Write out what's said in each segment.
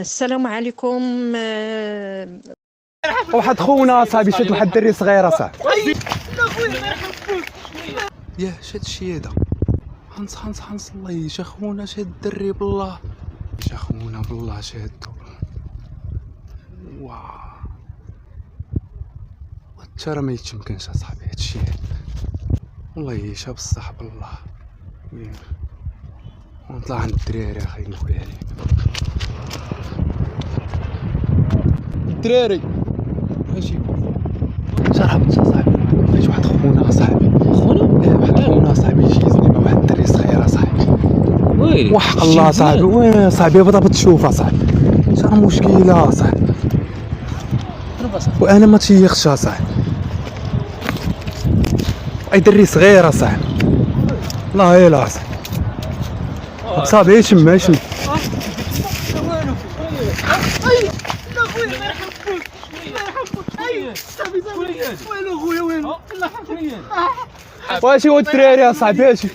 السلام عليكم. واحد خونا صاحبي شاد واحد الدري صغير اصاحبي. ياه شاد الشي هذا حنص الله يا خونا شاد الدري بالله يا خونا بالله شادو. واه ترى ما يتمكنش اصاحبي هادشي والله يشا بصح بالله. وين ونطلع عند الدراري اخي نقول عليه الدراري ماشي شرحت صاحبي. لقيت واحد خونا اصاحبي. خونا؟ واحد خونا اصاحبي يجيزني مع واحد الدري صغير اصاحبي. وي وحق الله صاحبي. وي صاحبي بدا تشوف اصاحبي شرا مشكله اصاحبي وانا ما تيخش اصاحبي. اي دري صغير اصاحبي الله يلا اصاحبي صافي يشم يشم. واشي هو الدراري اصاحبي هاشي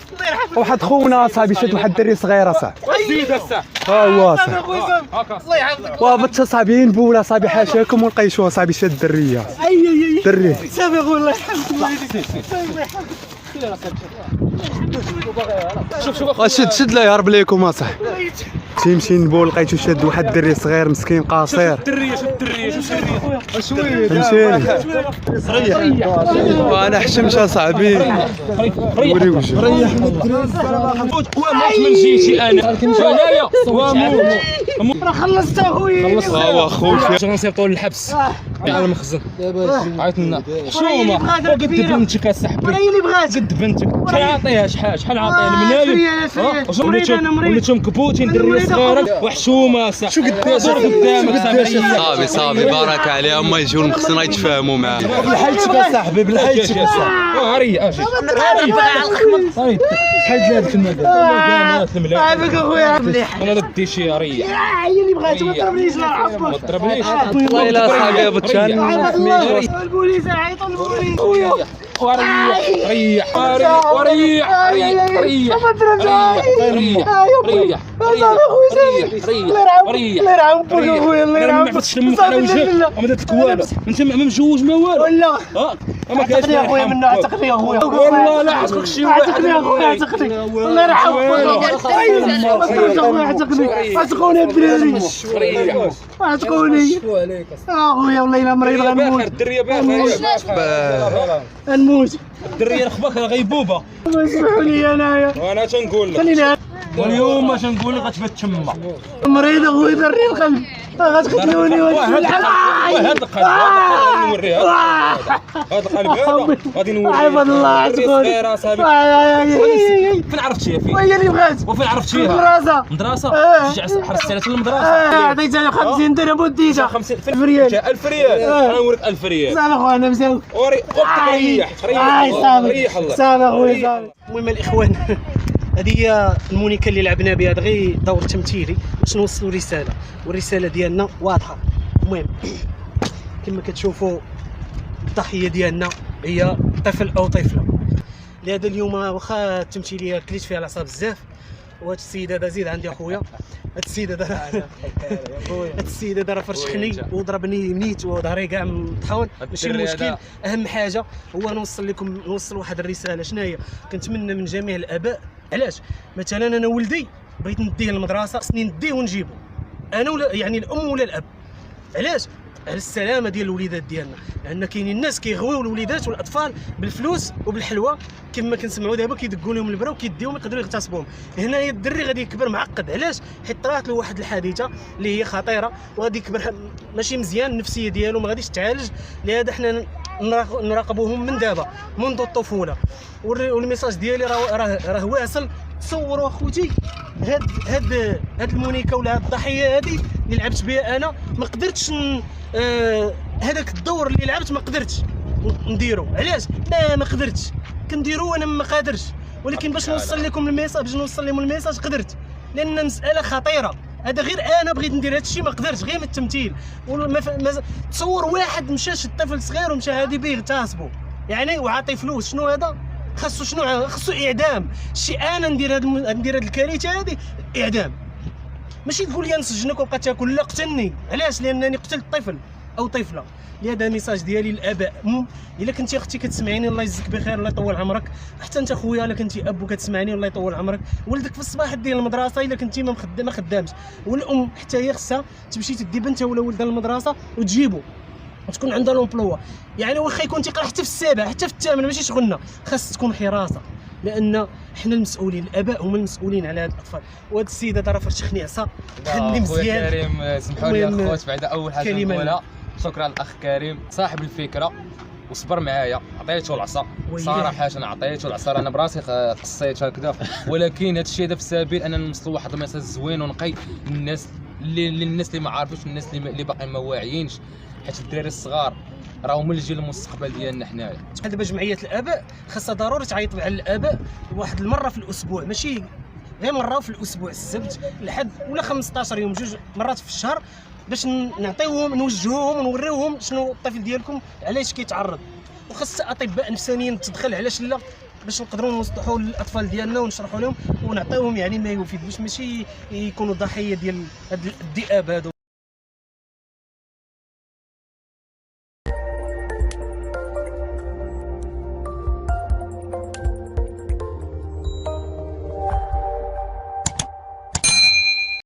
واحد خونا اصاحبي شاد واحد الدري صغير اصاحبي. زيد الساعه ها هو اصاحبي الله يحفظك وابت اصاحبي نبوله اصاحبي حاشاكم ولقيتو اصاحبي شاد الدريه دري صافي اخويا الله يحفظك الله يحفظك. شد لا يهرب ليكم اصاحبي. تيمشي نبول لقيتو شاد واحد الدري صغير مسكين قاصير. فهمتيني وانا حشمش اصاحبي وري وجهي ريح من جيتي انا انايا راه خلصت اخويا. هو خويا غنصيفطو للحبس على المخزن. عيط لنا حشومه قد بنتك اصاحبي هي اللي بغات قد بنتك شحال عطيها شحال عطيها المنايب وليتهم كبوتين دريه صغيره وحشومه صاحبي. شو قداش قدامك صافي بارك عليهم ما يجيو المخزن يتفاهموا معاه. بالحيلتك اصاحبي بالحيلتك اصاحبي. ريح اجي حيد لك المدى عافاك اخويا مليح. انا ردي شي ريح هي اللي بغات ما تضربنيش الله يحفظك ما تضربنيش والله الا صاحبي يا بتشان البوليس عيطوا للبوليس خويا. ريح الله يرحمك اخويا الله يرحمك. ما تشمك على وجهك ما درتك والو انت ما مجوج ما والو. لا ما كاينش يا اخويا منه عتقني يا اخويا والله لا عتقك شي واحد عتقني يا اخويا عتقني الله يرحمك. عتقني عتقوني الدراري عتقوني اخويا والله الا مريض غنموت. الدريه باخر نموت الدريه رخبك غيبوبه. اسمحوا لي انايا وانا تنقول لك خليني واليوم اش نقول لك غتبات تما مريض اخويا دري القلب غتقتلوني هذا القلب نوريه هذا القلب هذا غادي نوريه. عباد الله عتقوني فين عرفتيها فين؟ وهي اللي بغات وفين عرفتيها؟ المدرسة مدرسة؟ حرصتي على المدرسة؟ عطيتها 50 درهم وديتها 50 ريال 1000 ريال انا نوريك 1000 ريال صافي اخويا انا مساوي ريح صافي صافي اخويا صافي. المهم الاخوان هذه هي المونيكا اللي لعبنا بها، هذا غير دور تمثيلي باش نوصلوا رساله والرساله ديالنا واضحه. المهم كما كتشوفوا الضحيه ديالنا هي طفل او طفله. لهذا اليوم واخا التمثيليه كليت فيها العصا بزاف. وهاد السيد هذا زيد عندي اخويا هاد السيد هذا راه فرشخني وضربني منيت وظهري كاع مطحون. ماشي المشكل، اهم حاجه هو نوصل واحد الرساله. شناهي؟ كنتمنى من جميع الاباء، علاش مثلا انا ولدي بغيت نديه للمدرسه خصني نديه ونجيبو انا ولا يعني الام ولا الاب. علاش؟ على السلامه ديال الوليدات ديالنا، لان كاينين الناس كيغويو الوليدات والاطفال بالفلوس وبالحلوى كما كنسمعوا دابا كيدقوا لهم البرا وكيديوهم يقدروا يغتصبوهم. هنايا الدري غادي يكبر معقد. علاش؟ حيت طرات له واحد الحادثه اللي هي خطيره وغادي يكبر ماشي مزيان، النفسيه ديالو ما غاديش تعالج. لهذا حنا نراقبوهم من دابا منذ الطفوله. والميساج ديالي راه واصل. تصوروا اخوتي هاد المونيكا ولا هاد الضحيه هذه اللي لعبت بها انا ما قدرتش هذاك الدور اللي لعبت ما قدرتش نديرو. علاش؟ لا ما قدرتش كنديرو وانا ما قادرش، ولكن باش نوصل لكم الميساج قدرت، لان مساله خطيره. هذا غير انا بغيت ندير هذا الشيء ما قدرتش غير من التمثيل. تصور واحد مشى شد طفل صغير ومشى هادي بيه اغتصبو يعني وعاطي فلوس. شنو هذا؟ خاصو اعدام. شي انا ندير هاد الكارثه هذه اعدام. ماشي تقول لي نسجنك وبقى تاكل، لا قتلني. علاش؟ لانني قتلت طفل او طفله. هذا ميساج ديالي للاباء. الا كنتي اختي كتسمعيني الله يجزيك بخير الله يطول عمرك، حتى انت خويا الا كنتي اب وكتسمعني الله يطول عمرك، ولدك في الصباح ديال المدرسه الا كنتي ما خدامش، والام حتى هي خصها تمشي تدي بنتها ولا ولدها للمدرسه وتجيبو وتكون عندها لومبلوا. يعني واخا يكون تيقرا حتى في السابع حتى في الثامن ماشي شغلنا، خاص تكون حراسه، لان حنا المسؤولين، الاباء هما المسؤولين على هاد الاطفال. وهاد السيد هذا راه فرشخني عصا خدني مزيان. كريم سمحوا لي اخوات، بعد اول حاجه كلمة نقولها شكرا للاخ كريم صاحب الفكره وصبر معايا، عطيته العصا صراحه، انا عطيته العصا، انا براسي قصيت هكذا، ولكن هذا الشيء هذا في سبيل اننا نوصلوا واحد الميساج زوين ونقي للناس اللي ما عارفوش، الناس اللي باقي ما واعيينش، حيت الدراري الصغار راهم من الجيل المستقبل ديالنا حنايا. دابا جمعيه الاباء خاصها ضروري تعيط على الاباء واحد المره في الاسبوع، ماشي غير مره في الاسبوع، السبت الحد ولا 15 يوم، 2 مرات في الشهر، باش نعطيوهم نوجهوهم ونوريوهم شنو الطفل ديالكم علاش كيتعرض. وخاص اطباء نفسانيين تدخل، علاش لا، باش نقدروا نوضحوا للاطفال ديالنا ونشرحوا لهم ونعطيوهم يعني ما يفيد، باش ماشي يكونوا ضحيه ديال هاد الذئاب هادو.